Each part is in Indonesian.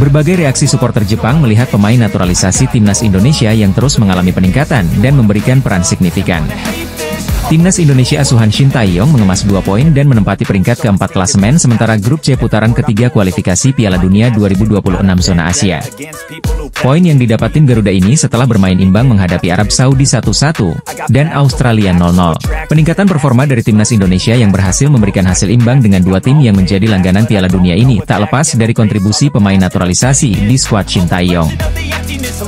Berbagai reaksi supporter Jepang melihat pemain naturalisasi timnas Indonesia yang terus mengalami peningkatan dan memberikan peran signifikan. Timnas Indonesia asuhan Shin Tae-yong mengemas 2 poin dan menempati peringkat keempat klasemen sementara grup C putaran ketiga kualifikasi Piala Dunia 2026 zona Asia. Poin yang didapat tim Garuda ini setelah bermain imbang menghadapi Arab Saudi 1-1 dan Australia 0-0. Peningkatan performa dari timnas Indonesia yang berhasil memberikan hasil imbang dengan 2 tim yang menjadi langganan Piala Dunia ini tak lepas dari kontribusi pemain naturalisasi di skuad Shin Tae-yong.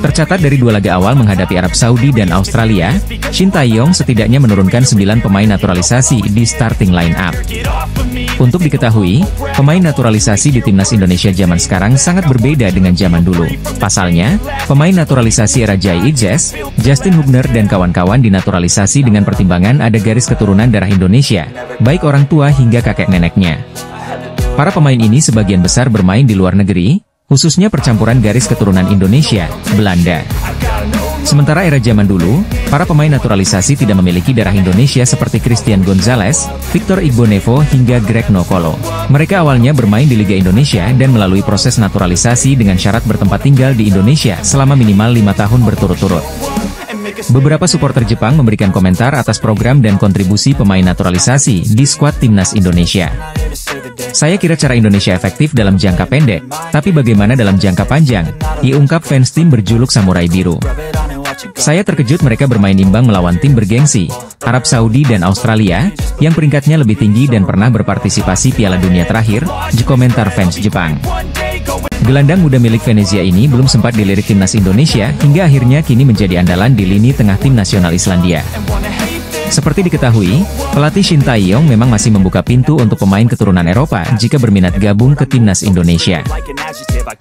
Tercatat dari 2 laga awal menghadapi Arab Saudi dan Australia, Shin Tae-yong setidaknya menurunkan 9 pemain naturalisasi di starting line up. Untuk diketahui, pemain naturalisasi di timnas Indonesia zaman sekarang sangat berbeda dengan zaman dulu. Pasalnya, pemain naturalisasi era Jai Idzes, Justin Hubner dan kawan-kawan dinaturalisasi dengan pertimbangan ada garis keturunan darah Indonesia, baik orang tua hingga kakek neneknya. Para pemain ini sebagian besar bermain di luar negeri, khususnya percampuran garis keturunan Indonesia, Belanda. Sementara era zaman dulu, para pemain naturalisasi tidak memiliki darah Indonesia seperti Christian Gonzalez, Victor Igbonevo hingga Greg Nokolo. Mereka awalnya bermain di Liga Indonesia dan melalui proses naturalisasi dengan syarat bertempat tinggal di Indonesia selama minimal 5 tahun berturut-turut. Beberapa supporter Jepang memberikan komentar atas program dan kontribusi pemain naturalisasi di skuad timnas Indonesia. Saya kira cara Indonesia efektif dalam jangka pendek, tapi bagaimana dalam jangka panjang? Diungkap fans tim berjuluk Samurai Biru. Saya terkejut mereka bermain imbang melawan tim bergengsi, Arab Saudi dan Australia, yang peringkatnya lebih tinggi dan pernah berpartisipasi Piala Dunia terakhir, komentar fans Jepang. Gelandang muda milik Venezia ini belum sempat dilirik timnas Indonesia, hingga akhirnya kini menjadi andalan di lini tengah tim nasional Islandia. Seperti diketahui, pelatih Shin Tae-yong memang masih membuka pintu untuk pemain keturunan Eropa jika berminat gabung ke timnas Indonesia.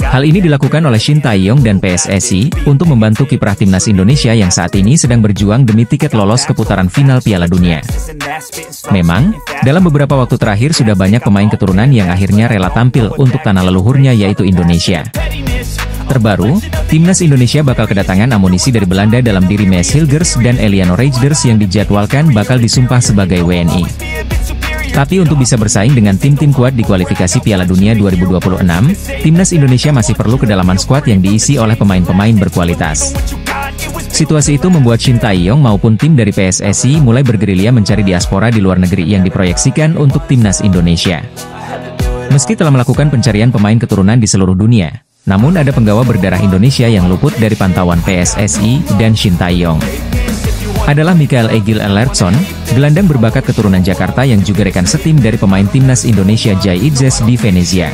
Hal ini dilakukan oleh Shin Tae-yong dan PSSI untuk membantu kiprah timnas Indonesia yang saat ini sedang berjuang demi tiket lolos ke putaran final Piala Dunia. Memang, dalam beberapa waktu terakhir sudah banyak pemain keturunan yang akhirnya rela tampil untuk tanah leluhurnya yaitu Indonesia. Terbaru, timnas Indonesia bakal kedatangan amunisi dari Belanda dalam diri Mees Hilgers dan Eliano Reijnders yang dijadwalkan bakal disumpah sebagai WNI. Tapi untuk bisa bersaing dengan tim-tim kuat di kualifikasi Piala Dunia 2026, timnas Indonesia masih perlu kedalaman skuad yang diisi oleh pemain-pemain berkualitas. Situasi itu membuat Shin Tae-yong maupun tim dari PSSI mulai bergerilya mencari diaspora di luar negeri yang diproyeksikan untuk timnas Indonesia. Meski telah melakukan pencarian pemain keturunan di seluruh dunia, namun ada penggawa berdarah Indonesia yang luput dari pantauan PSSI dan Shin Tae-yong. Adalah Mikael Egil Ellertsson, gelandang berbakat keturunan Jakarta yang juga rekan setim dari pemain timnas Indonesia Jai Idzes di Venezia.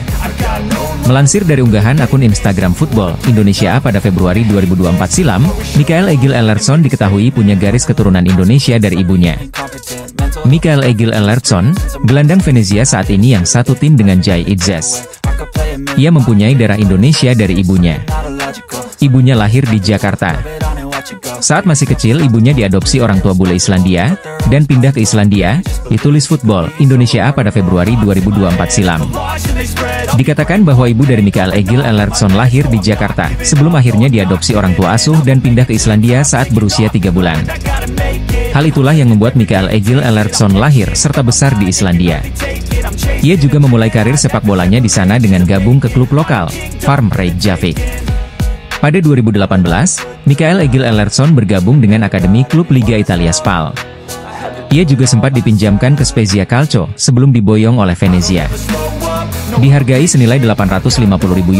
Melansir dari unggahan akun Instagram Football Indonesia pada Februari 2024 silam, Mikael Egil Ellertsson diketahui punya garis keturunan Indonesia dari ibunya. Mikael Egil Ellertsson, gelandang Venezia saat ini yang satu tim dengan Jai Idzes. Ia mempunyai darah Indonesia dari ibunya. Ibunya lahir di Jakarta. Saat masih kecil ibunya diadopsi orang tua bule Islandia, dan pindah ke Islandia, ditulis Football Indonesia pada Februari 2024 silam. Dikatakan bahwa ibu dari Mikael Egil Ellertsson lahir di Jakarta, sebelum akhirnya diadopsi orang tua asuh dan pindah ke Islandia saat berusia 3 bulan. Hal itulah yang membuat Mikael Egil Ellertsson lahir serta besar di Islandia. Ia juga memulai karir sepak bolanya di sana dengan gabung ke klub lokal, Farm Reykjavik. Pada 2018, Mikael Egil Ellertsson bergabung dengan akademi klub Liga Italia Spal. Ia juga sempat dipinjamkan ke Spezia Calcio sebelum diboyong oleh Venezia. Dihargai senilai 850.000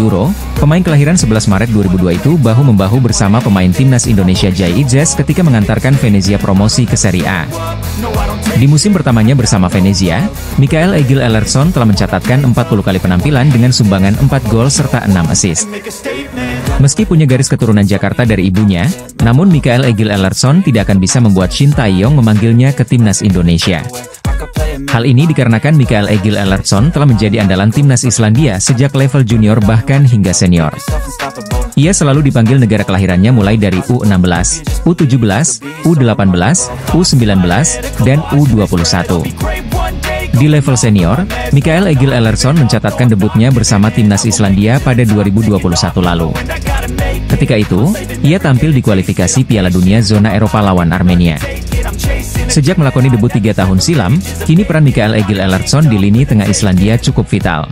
euro, pemain kelahiran 11 Maret 2002 itu bahu-membahu bersama pemain timnas Indonesia Jai Idzes ketika mengantarkan Venezia promosi ke Serie A. Di musim pertamanya bersama Venezia, Mikael Egil Ellertsson telah mencatatkan 40 kali penampilan dengan sumbangan 4 gol serta 6 assist. Meski punya garis keturunan Jakarta dari ibunya, namun Mikael Egil Ellertsson tidak akan bisa membuat Shin Tae-yong memanggilnya ke timnas Indonesia. Hal ini dikarenakan Mikael Egil Ellertsson telah menjadi andalan timnas Islandia sejak level junior bahkan hingga senior. Ia selalu dipanggil negara kelahirannya mulai dari U16, U17, U18, U19, dan U21. Di level senior, Mikael Egil Ellertsson mencatatkan debutnya bersama timnas Islandia pada 2021 lalu. Ketika itu, ia tampil di kualifikasi Piala Dunia zona Eropa lawan Armenia. Sejak melakoni debut 3 tahun silam, kini peran Mikael Egil Elertsson di lini tengah Islandia cukup vital.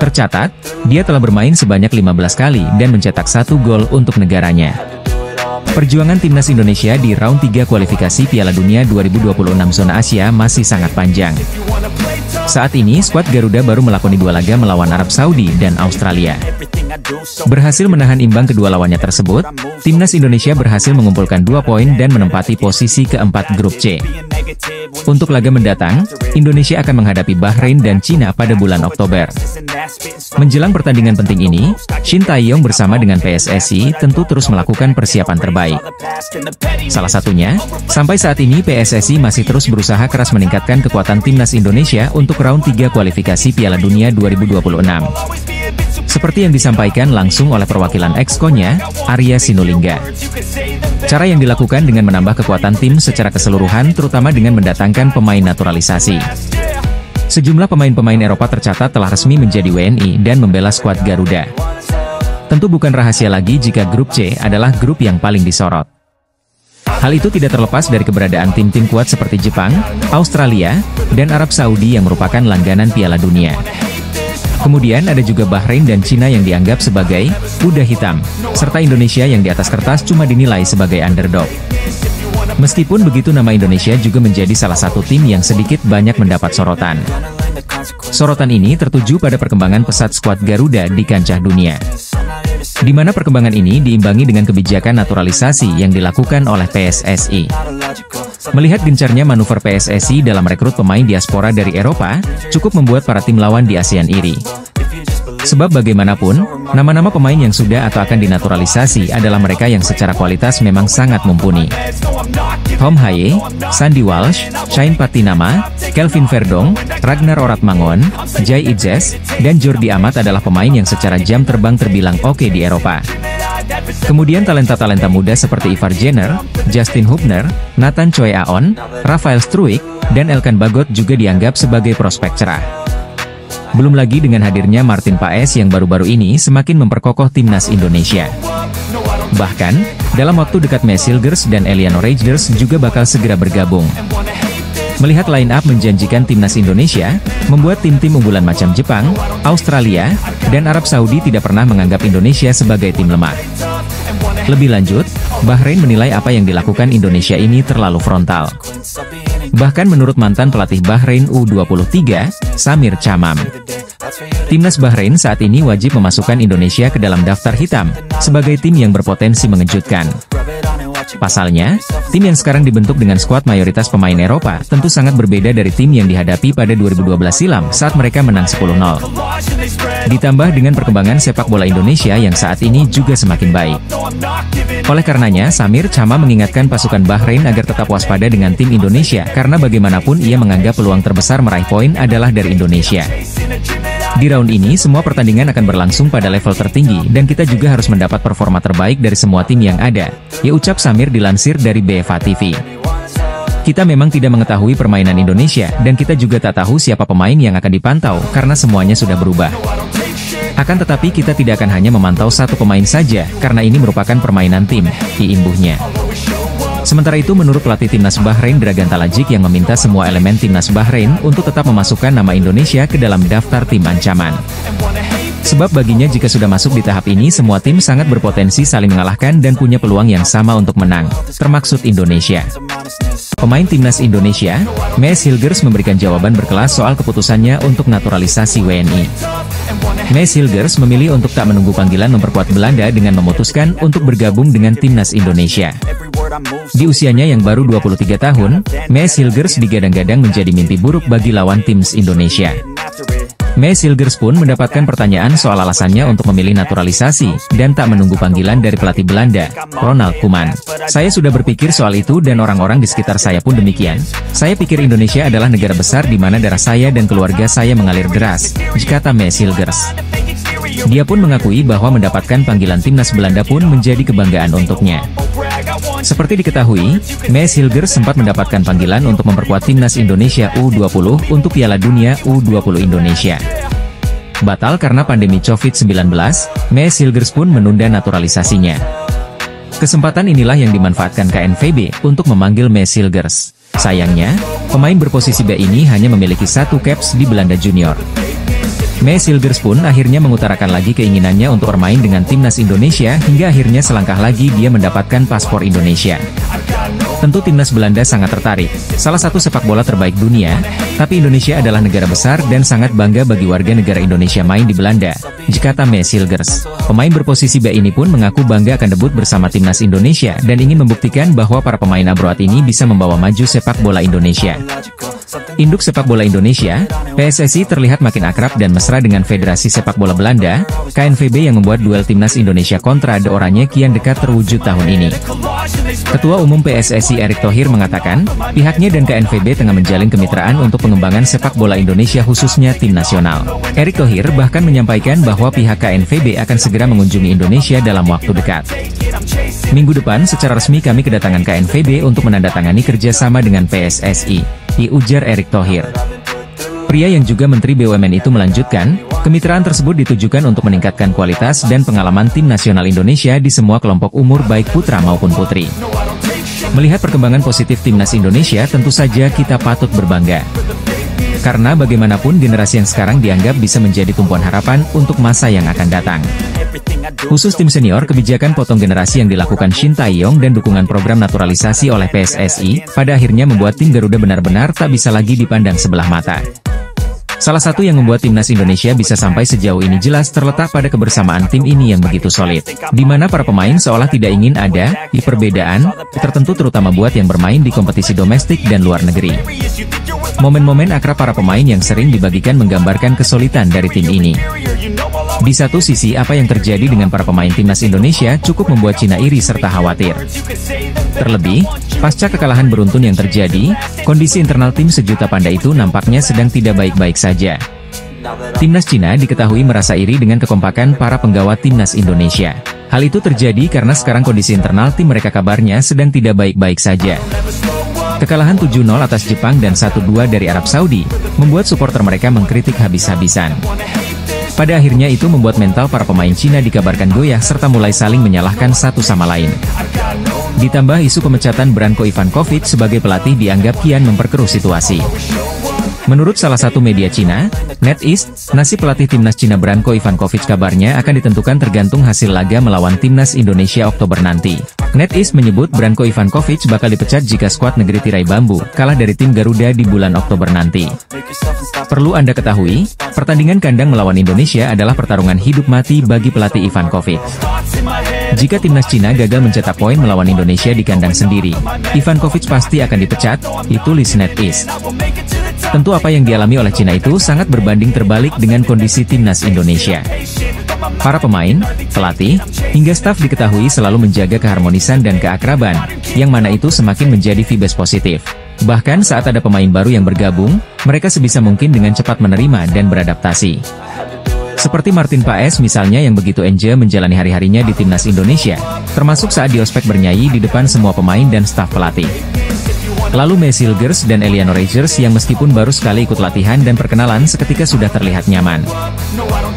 Tercatat, dia telah bermain sebanyak 15 kali dan mencetak 1 gol untuk negaranya. Perjuangan timnas Indonesia di round 3 kualifikasi Piala Dunia 2026 zona Asia masih sangat panjang. Saat ini, skuad Garuda baru melakoni 2 laga melawan Arab Saudi dan Australia. Berhasil menahan imbang kedua lawannya tersebut, timnas Indonesia berhasil mengumpulkan 2 poin dan menempati posisi keempat grup C. Untuk laga mendatang, Indonesia akan menghadapi Bahrain dan Cina pada bulan Oktober. Menjelang pertandingan penting ini, Shin Tae-yong bersama dengan PSSI tentu terus melakukan persiapan terbaik. Salah satunya, sampai saat ini PSSI masih terus berusaha keras meningkatkan kekuatan timnas Indonesia untuk round 3 kualifikasi Piala Dunia 2026. Seperti yang disampaikan langsung oleh perwakilan Exco-nya, Arya Sinulinga. Cara yang dilakukan dengan menambah kekuatan tim secara keseluruhan terutama dengan mendatangkan pemain naturalisasi. Sejumlah pemain-pemain Eropa tercatat telah resmi menjadi WNI dan membela skuad Garuda. Tentu bukan rahasia lagi jika grup C adalah grup yang paling disorot. Hal itu tidak terlepas dari keberadaan tim-tim kuat seperti Jepang, Australia, dan Arab Saudi yang merupakan langganan Piala Dunia. Kemudian ada juga Bahrain dan Cina yang dianggap sebagai kuda hitam, serta Indonesia yang di atas kertas cuma dinilai sebagai underdog. Meskipun begitu, nama Indonesia juga menjadi salah satu tim yang sedikit banyak mendapat sorotan. Sorotan ini tertuju pada perkembangan pesat skuad Garuda di kancah dunia, di mana perkembangan ini diimbangi dengan kebijakan naturalisasi yang dilakukan oleh PSSI. Melihat gencarnya manuver PSSI dalam rekrut pemain diaspora dari Eropa, cukup membuat para tim lawan di ASEAN iri. Sebab bagaimanapun, nama-nama pemain yang sudah atau akan dinaturalisasi adalah mereka yang secara kualitas memang sangat mumpuni. Tom Haye, Sandy Walsh, Shane Patinama, Kelvin Verdong, Ragnar Oratmangon, Jai Idzes, dan Jordi Amat adalah pemain yang secara jam terbang terbilang oke di Eropa. Kemudian talenta-talenta muda seperti Ivar Jenner, Justin Hubner, Nathan Choi Aon, Rafael Struijk, dan Elkan Bagot juga dianggap sebagai prospek cerah. Belum lagi dengan hadirnya Martin Paes yang baru-baru ini semakin memperkokoh timnas Indonesia. Bahkan, dalam waktu dekat Maes Hilgers dan Eliano Reijnders juga bakal segera bergabung. Melihat line up menjanjikan timnas Indonesia, membuat tim-tim unggulan macam Jepang, Australia, dan Arab Saudi tidak pernah menganggap Indonesia sebagai tim lemah. Lebih lanjut, Bahrain menilai apa yang dilakukan Indonesia ini terlalu frontal. Bahkan menurut mantan pelatih Bahrain U23, Samir Chamam, timnas Bahrain saat ini wajib memasukkan Indonesia ke dalam daftar hitam, sebagai tim yang berpotensi mengejutkan. Pasalnya, tim yang sekarang dibentuk dengan skuad mayoritas pemain Eropa tentu sangat berbeda dari tim yang dihadapi pada 2012 silam saat mereka menang 10-0. Ditambah dengan perkembangan sepak bola Indonesia yang saat ini juga semakin baik. Oleh karenanya, Samir Chama mengingatkan pasukan Bahrain agar tetap waspada dengan tim Indonesia karena bagaimanapun ia menganggap peluang terbesar meraih poin adalah dari Indonesia. Di round ini, semua pertandingan akan berlangsung pada level tertinggi dan kita juga harus mendapat performa terbaik dari semua tim yang ada, ya ucap Samir dilansir dari BFA TV. Kita memang tidak mengetahui permainan Indonesia dan kita juga tak tahu siapa pemain yang akan dipantau karena semuanya sudah berubah. Akan tetapi kita tidak akan hanya memantau satu pemain saja karena ini merupakan permainan tim, diimbuhnya. Sementara itu menurut pelatih timnas Bahrain Dragan Talajik yang meminta semua elemen timnas Bahrain untuk tetap memasukkan nama Indonesia ke dalam daftar tim ancaman. Sebab baginya jika sudah masuk di tahap ini semua tim sangat berpotensi saling mengalahkan dan punya peluang yang sama untuk menang, termaksud Indonesia. Pemain timnas Indonesia, Maes Hilgers memberikan jawaban berkelas soal keputusannya untuk naturalisasi WNI. Maes Hilgers memilih untuk tak menunggu panggilan memperkuat Belanda dengan memutuskan untuk bergabung dengan timnas Indonesia. Di usianya yang baru 23 tahun, Maes Hilgers digadang-gadang menjadi mimpi buruk bagi lawan timnas Indonesia. Maes Hilgers pun mendapatkan pertanyaan soal alasannya untuk memilih naturalisasi, dan tak menunggu panggilan dari pelatih Belanda, Ronald Koeman. Saya sudah berpikir soal itu dan orang-orang di sekitar saya pun demikian. Saya pikir Indonesia adalah negara besar di mana darah saya dan keluarga saya mengalir deras, kata Maes Hilgers. Dia pun mengakui bahwa mendapatkan panggilan timnas Belanda pun menjadi kebanggaan untuknya. Seperti diketahui, Maes Hilgers sempat mendapatkan panggilan untuk memperkuat timnas Indonesia U20 untuk Piala Dunia U20 Indonesia. Batal karena pandemi COVID-19, Mees Hilgers pun menunda naturalisasinya. Kesempatan inilah yang dimanfaatkan KNVB untuk memanggil Mees Hilgers. Sayangnya, pemain berposisi B ini hanya memiliki 1 caps di Belanda Junior. Mees Hilgers pun akhirnya mengutarakan lagi keinginannya untuk bermain dengan timnas Indonesia hingga akhirnya selangkah lagi dia mendapatkan paspor Indonesia. Tentu timnas Belanda sangat tertarik, salah satu sepak bola terbaik dunia, tapi Indonesia adalah negara besar dan sangat bangga bagi warga negara Indonesia main di Belanda, kata Mees Hilgers. Pemain berposisi B ini pun mengaku bangga akan debut bersama timnas Indonesia dan ingin membuktikan bahwa para pemain abroad ini bisa membawa maju sepak bola Indonesia. Induk sepak bola Indonesia, PSSI terlihat makin akrab dan mesra dengan Federasi Sepak Bola Belanda, KNVB yang membuat duel timnas Indonesia kontra De Oranje kian dekat terwujud tahun ini. Ketua Umum PSSI Erick Thohir mengatakan, pihaknya dan KNVB tengah menjalin kemitraan untuk pengembangan sepak bola Indonesia khususnya tim nasional. Erick Thohir bahkan menyampaikan bahwa pihak KNVB akan segera mengunjungi Indonesia dalam waktu dekat. Minggu depan secara resmi kami kedatangan KNVB untuk menandatangani kerjasama dengan PSSI, ujar Erick Thohir. Pria yang juga Menteri BUMN itu melanjutkan, kemitraan tersebut ditujukan untuk meningkatkan kualitas dan pengalaman tim nasional Indonesia di semua kelompok umur baik putra maupun putri. Melihat perkembangan positif timnas Indonesia tentu saja kita patut berbangga. Karena bagaimanapun generasi yang sekarang dianggap bisa menjadi tumpuan harapan untuk masa yang akan datang. Khusus tim senior, kebijakan potong generasi yang dilakukan Shin Tae-yong dan dukungan program naturalisasi oleh PSSI, pada akhirnya membuat tim Garuda benar-benar tak bisa lagi dipandang sebelah mata. Salah satu yang membuat timnas Indonesia bisa sampai sejauh ini jelas terletak pada kebersamaan tim ini yang begitu solid, di mana para pemain seolah tidak ingin ada perbedaan tertentu terutama buat yang bermain di kompetisi domestik dan luar negeri. Momen-momen akrab para pemain yang sering dibagikan menggambarkan kesulitan dari tim ini. Di satu sisi apa yang terjadi dengan para pemain timnas Indonesia cukup membuat Cina iri serta khawatir. Terlebih, pasca kekalahan beruntun yang terjadi, kondisi internal tim sejuta panda itu nampaknya sedang tidak baik-baik saja. Timnas Cina diketahui merasa iri dengan kekompakan para penggawa timnas Indonesia. Hal itu terjadi karena sekarang kondisi internal tim mereka kabarnya sedang tidak baik-baik saja. Kekalahan 7-0 atas Jepang dan 1-2 dari Arab Saudi, membuat supporter mereka mengkritik habis-habisan. Pada akhirnya itu membuat mental para pemain Cina dikabarkan goyah serta mulai saling menyalahkan satu sama lain. Ditambah isu pemecatan Branko Ivankovic sebagai pelatih dianggap kian memperkeruh situasi. Menurut salah satu media Cina, NetEase, nasib pelatih timnas Cina Branko Ivankovic kabarnya akan ditentukan tergantung hasil laga melawan timnas Indonesia Oktober nanti. NetEase menyebut Branko Ivankovic bakal dipecat jika skuad negeri tirai bambu kalah dari tim Garuda di bulan Oktober nanti. Perlu Anda ketahui, pertandingan kandang melawan Indonesia adalah pertarungan hidup mati bagi pelatih Ivankovic. Jika timnas Cina gagal mencetak poin melawan Indonesia di kandang sendiri, Ivankovic pasti akan dipecat, tulis NetEase. Tentu apa yang dialami oleh Cina itu sangat berbanding terbalik dengan kondisi timnas Indonesia. Para pemain, pelatih, hingga staf diketahui selalu menjaga keharmonisan dan keakraban, yang mana itu semakin menjadi vibes positif. Bahkan saat ada pemain baru yang bergabung, mereka sebisa mungkin dengan cepat menerima dan beradaptasi. Seperti Martin Paes misalnya yang begitu enjoy menjalani hari-harinya di timnas Indonesia, termasuk saat di ospek bernyanyi di depan semua pemain dan staf pelatih. Lalu Mees Hilgers dan Eleanor Rogers yang meskipun baru sekali ikut latihan dan perkenalan seketika sudah terlihat nyaman.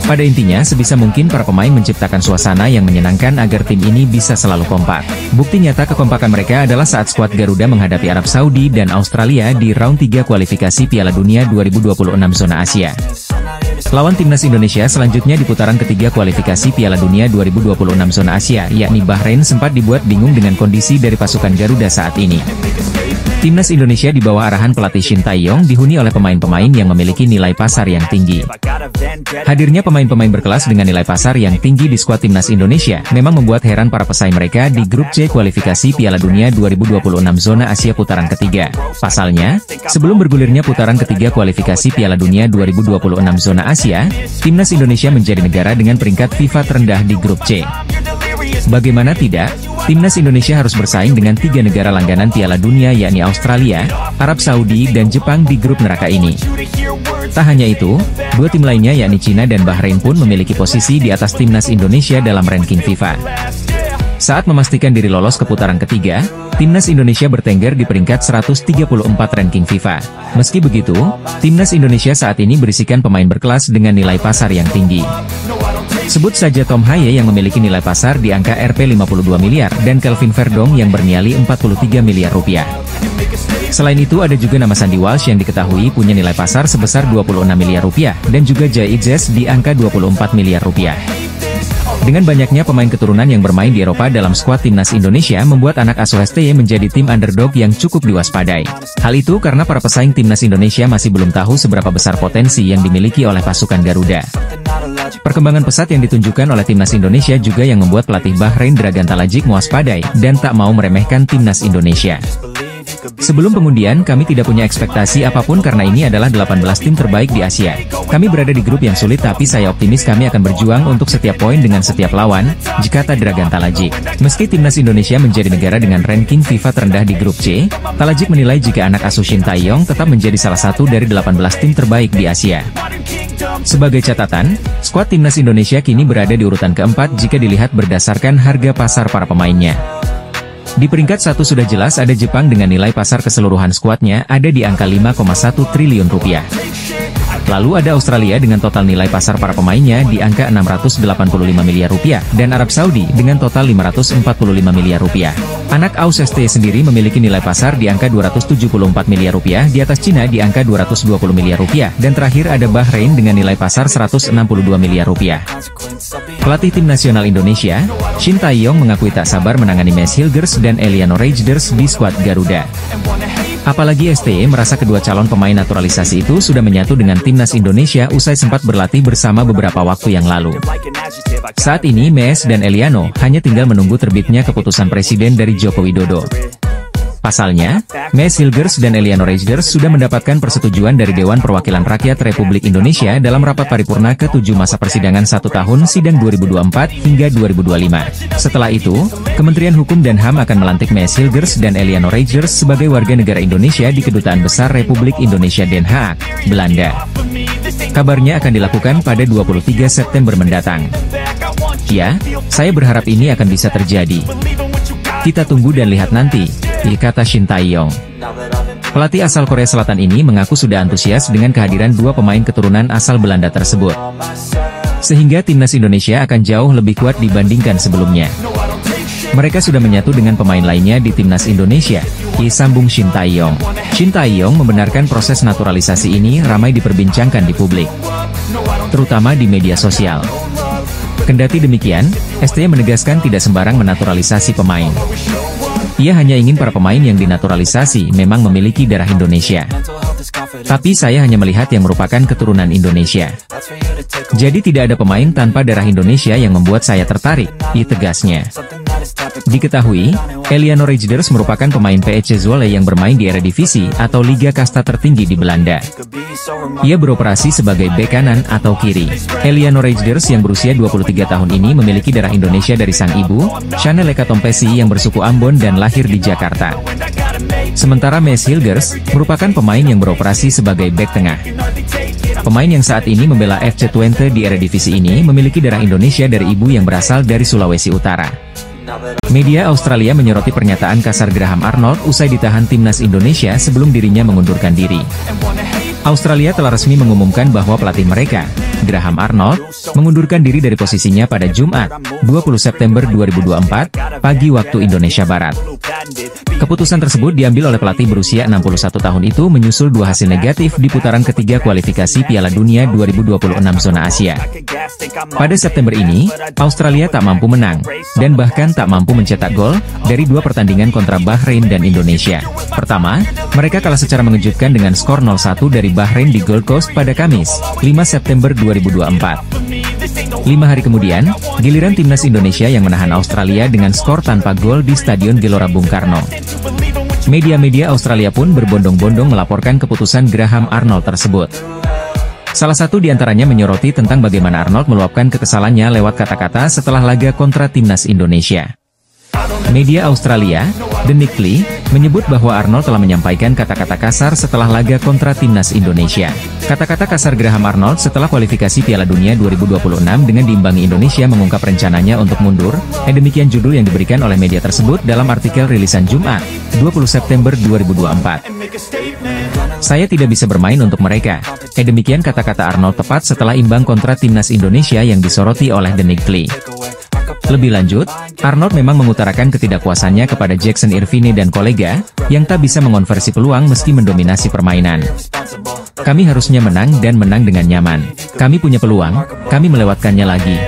Pada intinya sebisa mungkin para pemain menciptakan suasana yang menyenangkan agar tim ini bisa selalu kompak. Bukti nyata kekompakan mereka adalah saat skuad Garuda menghadapi Arab Saudi dan Australia di round 3 kualifikasi Piala Dunia 2026 zona Asia. Lawan timnas Indonesia selanjutnya di putaran ketiga kualifikasi Piala Dunia 2026 zona Asia, yakni Bahrain, sempat dibuat bingung dengan kondisi dari pasukan Garuda saat ini. Timnas Indonesia di bawah arahan pelatih Shin Tae-yong dihuni oleh pemain-pemain yang memiliki nilai pasar yang tinggi. Hadirnya pemain-pemain berkelas dengan nilai pasar yang tinggi di skuad timnas Indonesia memang membuat heran para pesaing mereka di grup C kualifikasi Piala Dunia 2026 zona Asia putaran ketiga. Pasalnya, sebelum bergulirnya putaran ketiga kualifikasi Piala Dunia 2026 zona Asia, timnas Indonesia menjadi negara dengan peringkat FIFA terendah di grup C. Bagaimana tidak, timnas Indonesia harus bersaing dengan 3 negara langganan Piala Dunia yakni Australia, Arab Saudi dan Jepang di grup neraka ini. Tak hanya itu, 2 tim lainnya yakni Cina dan Bahrain pun memiliki posisi di atas timnas Indonesia dalam ranking FIFA. Saat memastikan diri lolos ke putaran ketiga, Timnas Indonesia bertengger di peringkat 134 ranking FIFA. Meski begitu, Timnas Indonesia saat ini berisikan pemain berkelas dengan nilai pasar yang tinggi. Sebut saja Tom Haye yang memiliki nilai pasar di angka Rp 52 miliar dan Kelvin Verdong yang bernyali 43 miliar rupiah. Selain itu ada juga nama Sandy Walsh yang diketahui punya nilai pasar sebesar 26 miliar rupiah dan juga Jay Itzes di angka 24 miliar rupiah. Dengan banyaknya pemain keturunan yang bermain di Eropa dalam skuad Timnas Indonesia membuat anak asuh STY menjadi tim underdog yang cukup diwaspadai. Hal itu karena para pesaing Timnas Indonesia masih belum tahu seberapa besar potensi yang dimiliki oleh pasukan Garuda. Perkembangan pesat yang ditunjukkan oleh Timnas Indonesia juga yang membuat pelatih Bahrain Dragan Talajic mewaspadai dan tak mau meremehkan Timnas Indonesia. Sebelum pengundian, kami tidak punya ekspektasi apapun karena ini adalah 18 tim terbaik di Asia. Kami berada di grup yang sulit tapi saya optimis kami akan berjuang untuk setiap poin dengan setiap lawan, kata Dragan Talajic. Meski Timnas Indonesia menjadi negara dengan ranking FIFA terendah di grup C, Talajic menilai jika anak asuh Shin Tae-yong tetap menjadi salah satu dari 18 tim terbaik di Asia. Sebagai catatan, skuad Timnas Indonesia kini berada di urutan keempat jika dilihat berdasarkan harga pasar para pemainnya. Di peringkat 1 sudah jelas ada Jepang dengan nilai pasar keseluruhan skuadnya ada di angka 5,1 triliun rupiah. Lalu ada Australia dengan total nilai pasar para pemainnya di angka 685 miliar rupiah dan Arab Saudi dengan total 545 miliar rupiah. Anak AUS STY sendiri memiliki nilai pasar di angka 274 miliar rupiah, di atas Cina di angka 220 miliar rupiah, dan terakhir ada Bahrain dengan nilai pasar 162 miliar rupiah. Pelatih tim nasional Indonesia, Shin Tae-yong mengakui tak sabar menangani Maes Hilgers dan Eliano Reijnders di skuad Garuda. Apalagi STY merasa kedua calon pemain naturalisasi itu sudah menyatu dengan Timnas Indonesia usai sempat berlatih bersama beberapa waktu yang lalu. Saat ini Maes dan Eliano hanya tinggal menunggu terbitnya keputusan Presiden dari Joko Widodo. Pasalnya, Maes Hilgers dan Eliano Reijnders sudah mendapatkan persetujuan dari Dewan Perwakilan Rakyat Republik Indonesia dalam rapat paripurna ke-7 masa persidangan 1 tahun sidang 2024 hingga 2025. Setelah itu, Kementerian Hukum dan HAM akan melantik Maes Hilgers dan Eliano Reijnders sebagai warga negara Indonesia di Kedutaan Besar Republik Indonesia Den Haag, Belanda. Kabarnya akan dilakukan pada 23 September mendatang. Ya, saya berharap ini akan bisa terjadi. Kita tunggu dan lihat nanti, kata Shin Tae-yong. Pelatih asal Korea Selatan ini mengaku sudah antusias dengan kehadiran dua pemain keturunan asal Belanda tersebut. Sehingga Timnas Indonesia akan jauh lebih kuat dibandingkan sebelumnya. Mereka sudah menyatu dengan pemain lainnya di Timnas Indonesia, sambung Shin Tae-yong. Shin Tae-yong membenarkan proses naturalisasi ini ramai diperbincangkan di publik, terutama di media sosial. Kendati demikian, STY menegaskan tidak sembarang menaturalisasi pemain. Ia hanya ingin para pemain yang dinaturalisasi memang memiliki darah Indonesia. Tapi saya hanya melihat yang merupakan keturunan Indonesia. Jadi tidak ada pemain tanpa darah Indonesia yang membuat saya tertarik, tegasnya. Diketahui, Eliano Reijnders merupakan pemain PSV Zwolle yang bermain di Eredivisie atau Liga Kasta tertinggi di Belanda. Ia beroperasi sebagai bek kanan atau kiri. Eliano Reijnders yang berusia 23 tahun ini memiliki darah Indonesia dari sang ibu, Chanel Eka Tompesi yang bersuku Ambon dan lahir di Jakarta. Sementara Maes Hilgers merupakan pemain yang beroperasi sebagai bek tengah. Pemain yang saat ini membela FC Twente di Eredivisie ini memiliki darah Indonesia dari ibu yang berasal dari Sulawesi Utara. Media Australia menyoroti pernyataan kasar Graham Arnold usai ditahan Timnas Indonesia sebelum dirinya mengundurkan diri. Australia telah resmi mengumumkan bahwa pelatih mereka, Graham Arnold, mengundurkan diri dari posisinya pada Jumat, 20 September 2024, pagi waktu Indonesia Barat. Keputusan tersebut diambil oleh pelatih berusia 61 tahun itu menyusul dua hasil negatif di putaran ketiga kualifikasi Piala Dunia 2026 zona Asia. Pada September ini, Australia tak mampu menang, dan bahkan tak mampu mencetak gol, dari dua pertandingan kontra Bahrain dan Indonesia. Pertama, mereka kalah secara mengejutkan dengan skor 0-1 dari Bahrain di Gold Coast pada Kamis, 5 September 2024. 5 hari kemudian, giliran Timnas Indonesia yang menahan Australia dengan skor tanpa gol di Stadion Gelora Bung Karno. Media-media Australia pun berbondong-bondong melaporkan keputusan Graham Arnold tersebut. Salah satu diantaranya menyoroti tentang bagaimana Arnold meluapkan kekesalannya lewat kata-kata setelah laga kontra Timnas Indonesia. Media Australia, The Nickly, menyebut bahwa Arnold telah menyampaikan kata-kata kasar setelah laga kontra timnas Indonesia. Kata-kata kasar Graham Arnold setelah kualifikasi Piala Dunia 2026 dengan diimbangi Indonesia mengungkap rencananya untuk mundur, demikian judul yang diberikan oleh media tersebut dalam artikel rilisan Jumat, 20 September 2024. Saya tidak bisa bermain untuk mereka. Demikian kata-kata Arnold tepat setelah imbang kontra timnas Indonesia yang disoroti oleh The Nightly. Lebih lanjut, Arnold memang mengutarakan ketidakpuasannya kepada Jackson Irvine dan kolega, yang tak bisa mengonversi peluang meski mendominasi permainan. Kami harusnya menang dan menang dengan nyaman. Kami punya peluang, kami melewatkannya lagi.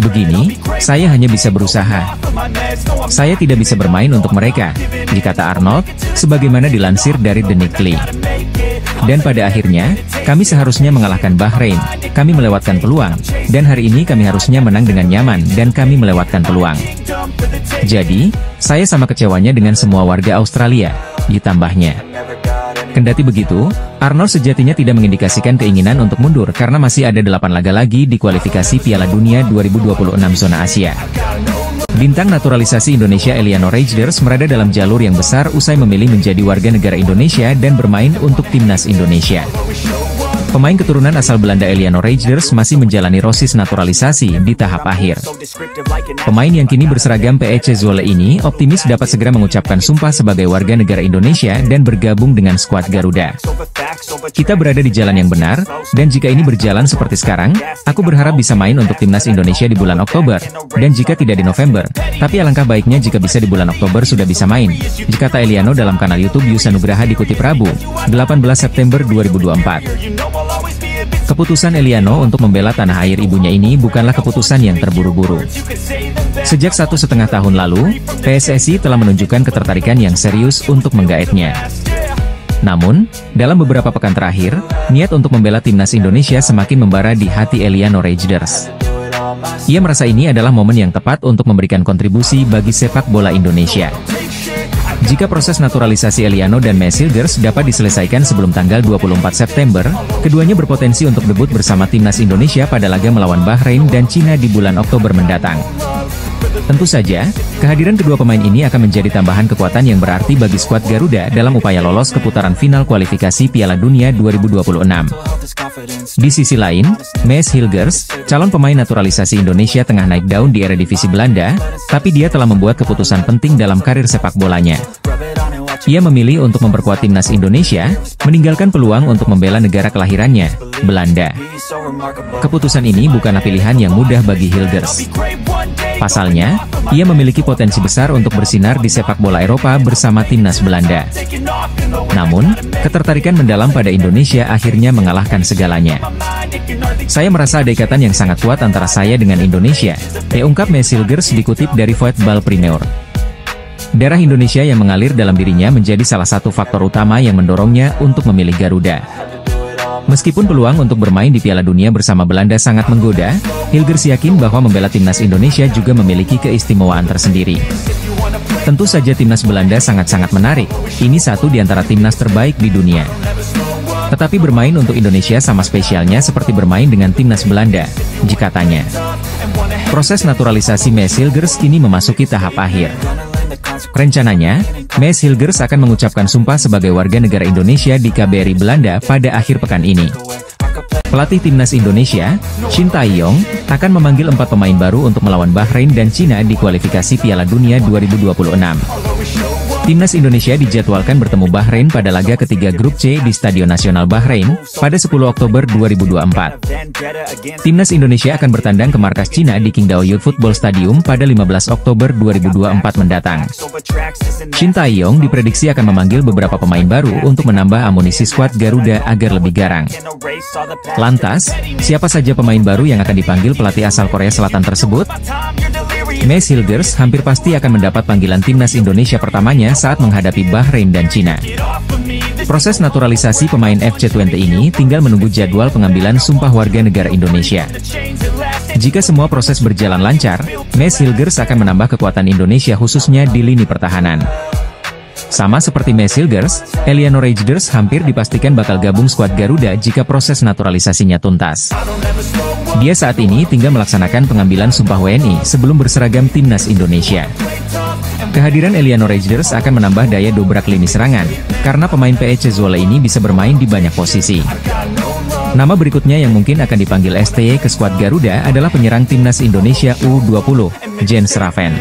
Begini, saya hanya bisa berusaha. Saya tidak bisa bermain untuk mereka, dikata Arnold, sebagaimana dilansir dari The Nightly. Dan pada akhirnya, kami seharusnya mengalahkan Bahrain, kami melewatkan peluang, dan hari ini kami harusnya menang dengan nyaman dan kami melewatkan peluang. Jadi, saya sama kecewanya dengan semua warga Australia, ditambahnya. Kendati begitu, Arnold sejatinya tidak mengindikasikan keinginan untuk mundur karena masih ada 8 laga lagi di kualifikasi Piala Dunia 2026 zona Asia. Bintang naturalisasi Indonesia Eliano Reijnders berada dalam jalur yang besar usai memilih menjadi warga negara Indonesia dan bermain untuk timnas Indonesia. Pemain keturunan asal Belanda Eliano Reijnders masih menjalani proses naturalisasi di tahap akhir. Pemain yang kini berseragam PEC Zwolle ini optimis dapat segera mengucapkan sumpah sebagai warga negara Indonesia dan bergabung dengan skuad Garuda. Kita berada di jalan yang benar, dan jika ini berjalan seperti sekarang, aku berharap bisa main untuk timnas Indonesia di bulan Oktober, dan jika tidak di November, tapi alangkah baiknya jika bisa di bulan Oktober sudah bisa main, kata Eliano dalam kanal YouTube Yus Anugraha dikutip Rabu, 18 September 2024. Keputusan Eliano untuk membela tanah air ibunya ini bukanlah keputusan yang terburu-buru. Sejak 1,5 tahun lalu, PSSI telah menunjukkan ketertarikan yang serius untuk menggaetnya. Namun, dalam beberapa pekan terakhir, niat untuk membela timnas Indonesia semakin membara di hati Eliano Reijnders. Ia merasa ini adalah momen yang tepat untuk memberikan kontribusi bagi sepak bola Indonesia. Jika proses naturalisasi Eliano dan Maes Hilgers dapat diselesaikan sebelum tanggal 24 September, keduanya berpotensi untuk debut bersama timnas Indonesia pada laga melawan Bahrain dan Cina di bulan Oktober mendatang. Tentu saja, kehadiran kedua pemain ini akan menjadi tambahan kekuatan yang berarti bagi skuad Garuda dalam upaya lolos ke putaran final kualifikasi Piala Dunia 2026. Di sisi lain, Maes Hilgers, calon pemain naturalisasi Indonesia tengah naik daun di Eredivisie Belanda, tapi dia telah membuat keputusan penting dalam karir sepak bolanya. Ia memilih untuk memperkuat timnas Indonesia, meninggalkan peluang untuk membela negara kelahirannya, Belanda. Keputusan ini bukanlah pilihan yang mudah bagi Hilgers. Pasalnya, ia memiliki potensi besar untuk bersinar di sepak bola Eropa bersama timnas Belanda. Namun, ketertarikan mendalam pada Indonesia akhirnya mengalahkan segalanya. Saya merasa ada ikatan yang sangat kuat antara saya dengan Indonesia, ungkap Maes Hilgers dikutip dari Voetbal Premier. Darah Indonesia yang mengalir dalam dirinya menjadi salah satu faktor utama yang mendorongnya untuk memilih Garuda. Meskipun peluang untuk bermain di Piala Dunia bersama Belanda sangat menggoda, Hilgers yakin bahwa membela timnas Indonesia juga memiliki keistimewaan tersendiri. Tentu saja timnas Belanda sangat-sangat menarik, ini satu di antara timnas terbaik di dunia. Tetapi bermain untuk Indonesia sama spesialnya seperti bermain dengan timnas Belanda, katanya. Proses naturalisasi Maes Hilgers kini memasuki tahap akhir. Rencananya, Maes Hilgers akan mengucapkan sumpah sebagai warga negara Indonesia di KBRI Belanda pada akhir pekan ini. Pelatih timnas Indonesia, Shin Tae-yong, akan memanggil 4 pemain baru untuk melawan Bahrain dan Cina di kualifikasi Piala Dunia 2026. Timnas Indonesia dijadwalkan bertemu Bahrain pada laga ketiga Grup C di Stadion Nasional Bahrain, pada 10 Oktober 2024. Timnas Indonesia akan bertandang ke markas Cina di Qingdao Youth Football Stadium pada 15 Oktober 2024 mendatang. Shin Tae-yong diprediksi akan memanggil beberapa pemain baru untuk menambah amunisi skuad Garuda agar lebih garang. Lantas, siapa saja pemain baru yang akan dipanggil pelatih asal Korea Selatan tersebut? Maes Hilgers hampir pasti akan mendapat panggilan timnas Indonesia pertamanya saat menghadapi Bahrain dan Cina. Proses naturalisasi pemain FC20 ini tinggal menunggu jadwal pengambilan sumpah warga negara Indonesia. Jika semua proses berjalan lancar, Maes Hilgers akan menambah kekuatan Indonesia khususnya di lini pertahanan. Sama seperti Maes Hilgers, Eliano Reijnders hampir dipastikan bakal gabung skuad Garuda jika proses naturalisasinya tuntas. Dia saat ini tinggal melaksanakan pengambilan sumpah WNI sebelum berseragam timnas Indonesia. Kehadiran Eliano Reijnders akan menambah daya dobrak lini serangan, karena pemain PEC Zwolle ini bisa bermain di banyak posisi. Nama berikutnya yang mungkin akan dipanggil STY ke skuad Garuda adalah penyerang timnas Indonesia U20, Jens Schraven.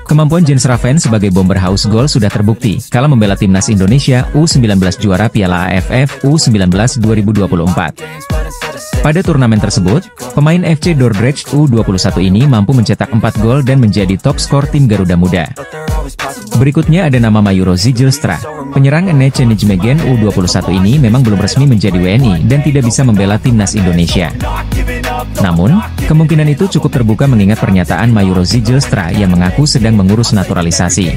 Kemampuan Jens Schraven sebagai bomber haus gol sudah terbukti kala membela timnas Indonesia U19 juara Piala AFF U19 2024. Pada turnamen tersebut, pemain FC Dordrecht U21 ini mampu mencetak 4 gol dan menjadi top skor tim Garuda Muda. Berikutnya ada nama Mayuro Zijlstra. Penyerang NEC Nijmegen U21 ini memang belum resmi menjadi WNI dan tidak bisa membela timnas Indonesia. Namun, kemungkinan itu cukup terbuka mengingat pernyataan Mayuro Zijlstra yang mengaku sedang mengurus naturalisasi.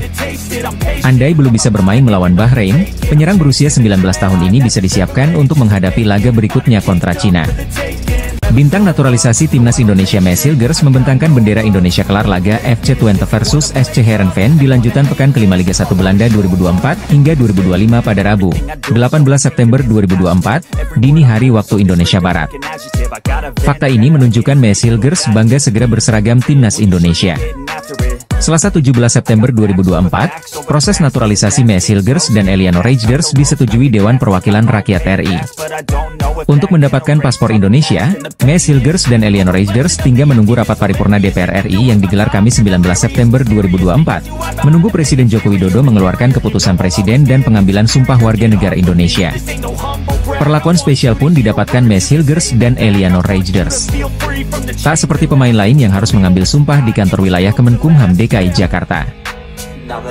Andai belum bisa bermain melawan Bahrain, penyerang berusia 19 tahun ini bisa disiapkan untuk menghadapi laga berikutnya kontra Cina. Bintang naturalisasi timnas Indonesia Mats Hilgers membentangkan bendera Indonesia kelar laga FC Twente versus SC Heerenveen di lanjutan pekan kelima Liga 1 Belanda 2024 hingga 2025 pada Rabu, 18 September 2024, dini hari waktu Indonesia Barat. Fakta ini menunjukkan Mats Hilgers bangga segera berseragam timnas Indonesia. Selasa 17 September 2024, proses naturalisasi Mats Hilgers dan Eliano Reijnders disetujui Dewan Perwakilan Rakyat RI. Untuk mendapatkan paspor Indonesia, Mats Hilgers dan Eliano Reijnders tinggal menunggu rapat paripurna DPR RI yang digelar Kamis 19 September 2024, menunggu Presiden Joko Widodo mengeluarkan keputusan Presiden dan pengambilan sumpah warga negara Indonesia. Perlakuan spesial pun didapatkan Mats Hilgers dan Eliano Reijnders. Tak seperti pemain lain yang harus mengambil sumpah di kantor wilayah Kemenkumham DKI Jakarta.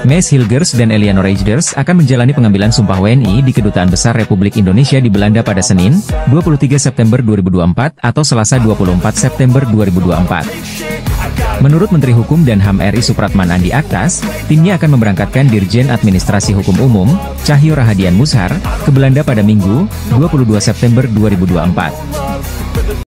Mats Hilgers dan Eliano Reijnders akan menjalani pengambilan sumpah WNI di Kedutaan Besar Republik Indonesia di Belanda pada Senin, 23 September 2024 atau Selasa 24 September 2024. Menurut Menteri Hukum dan HAM RI Supratman Andi Aktas, timnya akan memberangkatkan Dirjen Administrasi Hukum Umum, Cahyo Rahadian Mushar, ke Belanda pada Minggu, 22 September 2024.